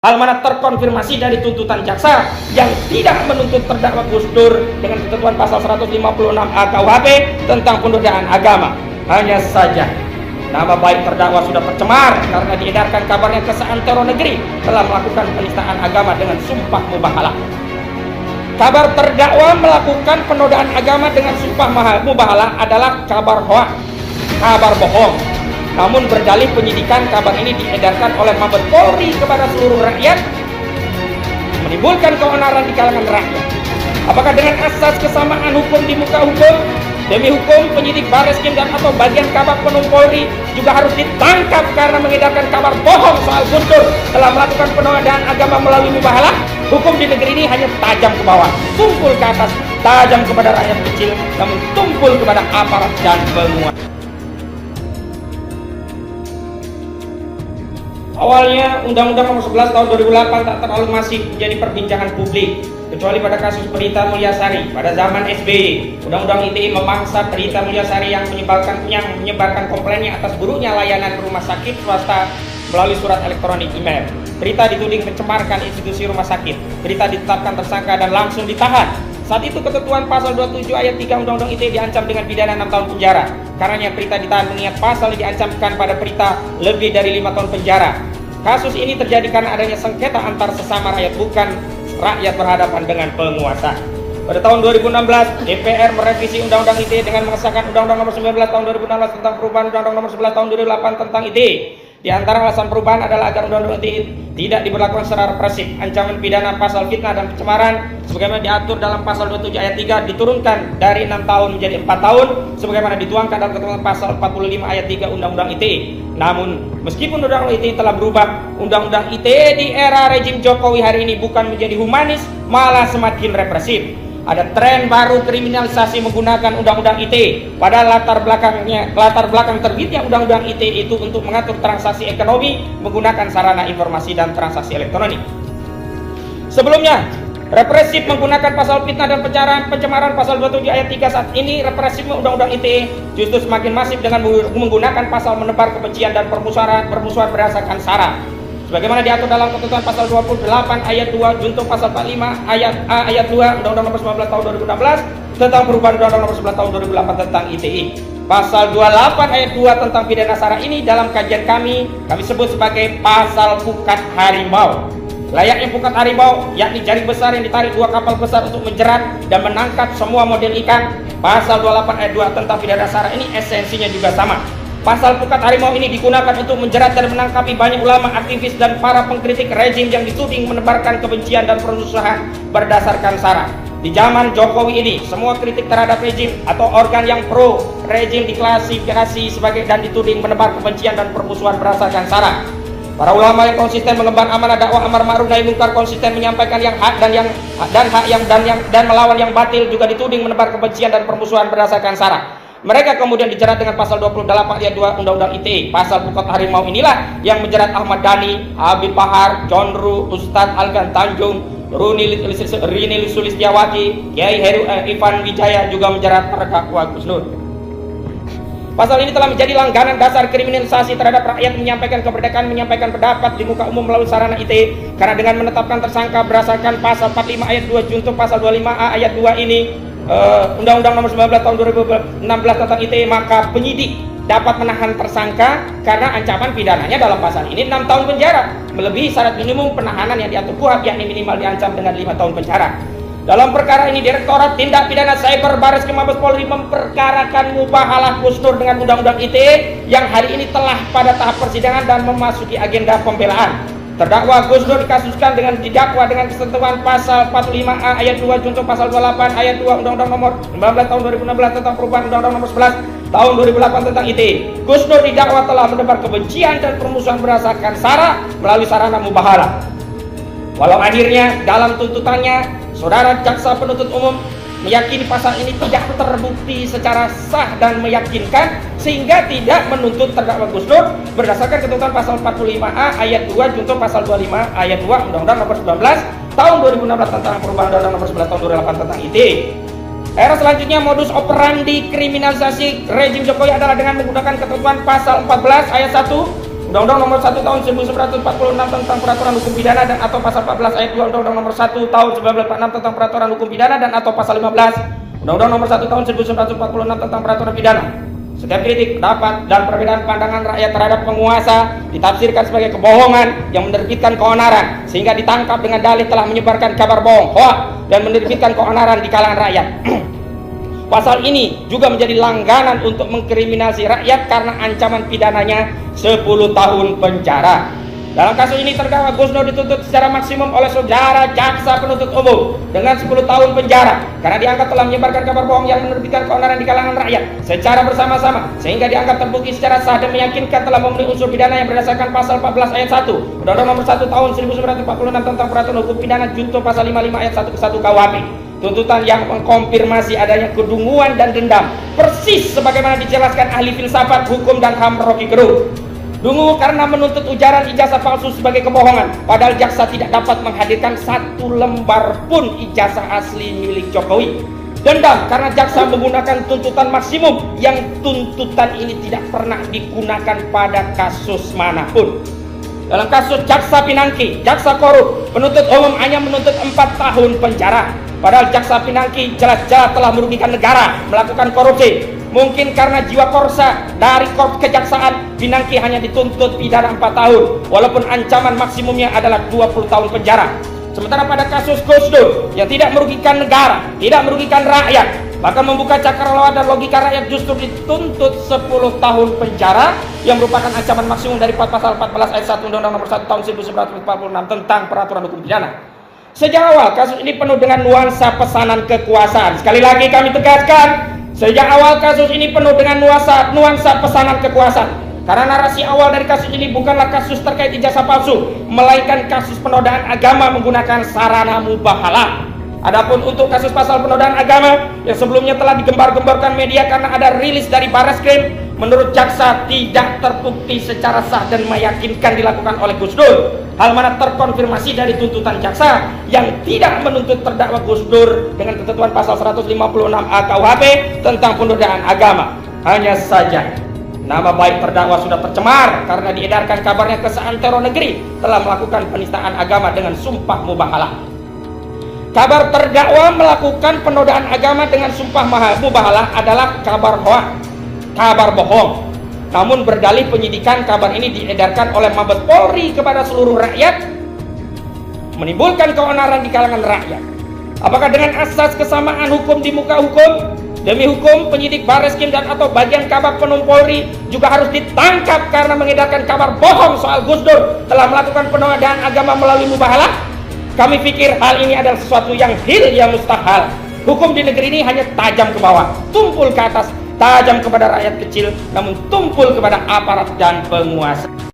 Hal mana terkonfirmasi dari tuntutan jaksa yang tidak menuntut terdakwa Gus Dur dengan ketentuan pasal 156A KUHP tentang penodaan agama. Hanya saja nama baik terdakwa sudah tercemar karena diedarkan kabarnya ke seantero negeri telah melakukan penistaan agama dengan sumpah mubahalah. Kabar terdakwa melakukan penodaan agama dengan sumpah mubahalah adalah kabar hoak, kabar bohong. Namun berdalih penyidikan kabar ini diedarkan oleh Mabes Polri kepada seluruh rakyat, menimbulkan keonaran di kalangan rakyat. Apakah dengan asas kesamaan hukum di muka hukum, demi hukum penyidik Bareskrim dan atau bagian Kabak Penum Polri juga harus ditangkap karena mengedarkan kabar bohong soal Gus Dur telah melakukan penodaan agama melalui mubahalah? Hukum di negeri ini hanya tajam ke bawah, tumpul ke atas, tajam kepada rakyat kecil, namun tumpul kepada aparat dan penguasa. Awalnya Undang-Undang Nomor 11 Tahun 2008 tak terlalu masif menjadi perbincangan publik, kecuali pada kasus Prita Mulyasari pada zaman SBY. Undang-Undang ITE memaksa Prita Mulyasari yang menyebarkan komplainnya atas buruknya layanan rumah sakit swasta melalui surat elektronik email. Prita dituding mencemarkan institusi rumah sakit. Prita ditetapkan tersangka dan langsung ditahan. Saat itu ketentuan pasal 27 ayat 3 Undang-Undang ITE diancam dengan pidana 6 tahun penjara. Karenanya Prita ditahan mengingat pasal yang diancamkan pada Prita lebih dari 5 tahun penjara. Kasus ini terjadi karena adanya sengketa antar sesama rakyat, bukan rakyat berhadapan dengan penguasa. Pada tahun 2016, DPR merevisi Undang-Undang ITE dengan mengesahkan Undang-Undang Nomor 19 Tahun 2016 tentang perubahan Undang-Undang Nomor 11 Tahun 2008 tentang ITE. Di antara alasan perubahan adalah agar Undang-Undang ITE tidak diberlakukan secara represif. Ancaman pidana pasal fitnah dan pencemaran sebagaimana diatur dalam pasal 27 ayat 3 diturunkan dari 6 tahun menjadi 4 tahun sebagaimana dituangkan dalam ketentuan pasal 45 ayat 3 Undang-Undang ITE. Namun, meskipun Undang-Undang ITE telah berubah, Undang-Undang ITE di era rejim Jokowi hari ini bukan menjadi humanis, malah semakin represif. Ada tren baru kriminalisasi menggunakan Undang-Undang ITE. Padahal latar belakang terbitnya Undang-Undang ITE itu untuk mengatur transaksi ekonomi menggunakan sarana informasi dan transaksi elektronik. Sebelumnya, represif menggunakan pasal fitnah dan pencemaran pasal 27 ayat 3. Saat ini represif Undang-Undang ITE justru semakin masif dengan menggunakan pasal menebar kebencian dan permusuhan berdasarkan sara. Sebagaimana diatur dalam ketentuan pasal 28 ayat 2 junto pasal 45 ayat A ayat 2 Undang-Undang Nomor 19 Tahun 2016 tentang perubahan Undang-Undang Nomor 11 Tahun 2008 tentang ITE. Pasal 28 ayat 2 tentang pidana sara ini dalam kajian kami sebut sebagai pasal pukat harimau. Layaknya pukat harimau, yakni jaring besar yang ditarik dua kapal besar untuk menjerat dan menangkap semua model ikan. Pasal 28 ayat 2 tentang pidana sara ini esensinya juga sama. Pasal pukat harimau ini digunakan untuk menjerat dan menangkapi banyak ulama, aktivis, dan para pengkritik rejim yang dituding menebarkan kebencian dan permusuhan berdasarkan sara. Di zaman Jokowi ini, semua kritik terhadap rejim atau organ yang pro rejim diklasifikasi sebagai dan dituding menebar kebencian dan permusuhan berdasarkan sara. Para ulama yang konsisten mengemban amanah dakwah amar ma'ruf nahi munkar, konsisten menyampaikan yang hak dan melawan yang batil, juga dituding menebar kebencian dan permusuhan berdasarkan sara. Mereka kemudian dijerat dengan pasal 28 ayat 2 Undang-Undang ITE. Pasal pukat harimau inilah yang menjerat Ahmad Dhani, Habib Bahar, John Ru, Ustadz Algan Tanjung, Rini Sulistiawati, Kiai Heru Ivan Wijaya, juga menjerat terdakwa Gus Dur. Pasal ini telah menjadi langganan dasar kriminalisasi terhadap rakyat menyampaikan kemerdekaan menyampaikan pendapat di muka umum melalui sarana ITE. Karena dengan menetapkan tersangka berdasarkan pasal 45 ayat 2 junto pasal 25A ayat 2 ini Undang-Undang Nomor 19 Tahun 2016 tentang ITE, maka penyidik dapat menahan tersangka karena ancaman pidananya dalam pasal ini 6 tahun penjara, melebihi syarat minimum penahanan yang diatur KUHP, yakni minimal diancam dengan 5 tahun penjara. Dalam perkara ini, Direktorat Tindak Pidana Cyber Bareskrim Mabes Polri memperkarakan mubahalah Gus Dur dengan Undang-Undang ITE yang hari ini telah pada tahap persidangan dan memasuki agenda pembelaan. Terdakwa Gus Dur dikasuskan dengan didakwa dengan ketentuan pasal 45A ayat 2 junto pasal 28 ayat 2 Undang-Undang Nomor 19 Tahun 2016 tentang perubahan Undang-Undang Nomor 11 Tahun 2008 tentang ITE. Gus Dur didakwa telah menebar kebencian dan permusuhan berdasarkan sara melalui sarana mubahalah. Walau akhirnya dalam tuntutannya, saudara jaksa penuntut umum meyakini pasal ini tidak terbukti secara sah dan meyakinkan sehingga tidak menuntut terdakwa Gus Dur berdasarkan ketentuan pasal 45A ayat 2 junto pasal 25 ayat 2 Undang-Undang Nomor 19 Tahun 2016 tentang perubahan Undang-Undang Nomor 11 Tahun 2008 tentang ITE. Era selanjutnya, modus operandi kriminalisasi rejim Jokowi adalah dengan menggunakan ketentuan pasal 14 ayat 1 Undang-Undang Nomor 1 Tahun 1946 tentang Peraturan Hukum Pidana dan atau Pasal 14 Ayat 2 Undang-Undang Nomor 1 Tahun 1946 tentang Peraturan Hukum Pidana dan atau Pasal 15 Undang-Undang Nomor 1 Tahun 1946 tentang Peraturan Pidana. Setiap kritik, pendapat, dan perbedaan pandangan rakyat terhadap penguasa ditafsirkan sebagai kebohongan yang menerbitkan keonaran, sehingga ditangkap dengan dalih telah menyebarkan kabar bohong, hoak, dan menerbitkan keonaran di kalangan rakyat. Pasal ini juga menjadi langganan untuk mengkriminalisasi rakyat karena ancaman pidananya 10 tahun penjara. Dalam kasus ini terdakwa Gus Dur dituntut secara maksimum oleh saudara jaksa penuntut umum dengan 10 tahun penjara karena dianggap telah menyebarkan kabar bohong yang menerbitkan keonaran di kalangan rakyat secara bersama-sama, sehingga dianggap terbukti secara sah dan meyakinkan telah memenuhi unsur pidana yang berdasarkan Pasal 14 Ayat 1 Undang-Undang Nomor 1 Tahun 1946 tentang Peraturan Hukum Pidana junto Pasal 55 Ayat 1 ke 1 KUHP. Tuntutan yang mengkonfirmasi adanya kedunguan dan dendam, persis sebagaimana dijelaskan ahli filsafat hukum dan HAM Rocky Gerung. Dungu karena menuntut ujaran ijazah palsu sebagai kebohongan, padahal jaksa tidak dapat menghadirkan satu lembar pun ijazah asli milik Jokowi. Dendam karena jaksa menggunakan tuntutan maksimum yang tuntutan ini tidak pernah digunakan pada kasus manapun. Dalam kasus Jaksa Pinangki, jaksa korup, penuntut umum hanya menuntut 4 tahun penjara. Padahal Jaksa Pinangki jelas-jelas telah merugikan negara melakukan korupsi. Mungkin karena jiwa korsa dari korps kejaksaan, Pinangki hanya dituntut pidana 4 tahun, walaupun ancaman maksimumnya adalah 20 tahun penjara. Sementara pada kasus Gus Dur yang tidak merugikan negara, tidak merugikan rakyat, bahkan membuka cakrawala dan logika rakyat, justru dituntut 10 tahun penjara yang merupakan ancaman maksimum dari Pasal 14 Ayat 1 Undang-Undang Nomor 1 Tahun 1946 tentang Peraturan Hukum Pidana. Sejak awal kasus ini penuh dengan nuansa pesanan kekuasaan. Sekali lagi kami tegaskan, sejak awal kasus ini penuh dengan nuansa pesanan kekuasaan. Karena narasi awal dari kasus ini bukanlah kasus terkait ijazah palsu, melainkan kasus penodaan agama menggunakan sarana mubahalah. Adapun untuk kasus pasal penodaan agama yang sebelumnya telah digembar-gemborkan media karena ada rilis dari Barreskrim, menurut jaksa tidak terbukti secara sah dan meyakinkan dilakukan oleh Gus Dur. Hal mana terkonfirmasi dari tuntutan jaksa yang tidak menuntut terdakwa Gus Dur dengan ketentuan pasal 156A KUHP tentang penodaan agama. Hanya saja nama baik terdakwa sudah tercemar karena diedarkan kabarnya ke seantero negeri telah melakukan penistaan agama dengan sumpah mubahalah. Kabar terdakwa melakukan penodaan agama dengan sumpah mubahalah adalah kabar hoak, kabar bohong. Namun berdalih penyidikan kabar ini diedarkan oleh Mabes Polri kepada seluruh rakyat, menimbulkan keonaran di kalangan rakyat. Apakah dengan asas kesamaan hukum di muka hukum? Demi hukum, penyidik Barreskrim dan atau bagian Kabak Penum Polri juga harus ditangkap karena mengedarkan kabar bohong soal Gus Dur telah melakukan penodaan agama melalui mubahalah? Kami pikir hal ini adalah sesuatu yang yang mustahil. Hukum di negeri ini hanya tajam ke bawah, tumpul ke atas, tajam kepada rakyat kecil, namun tumpul kepada aparat dan penguasa.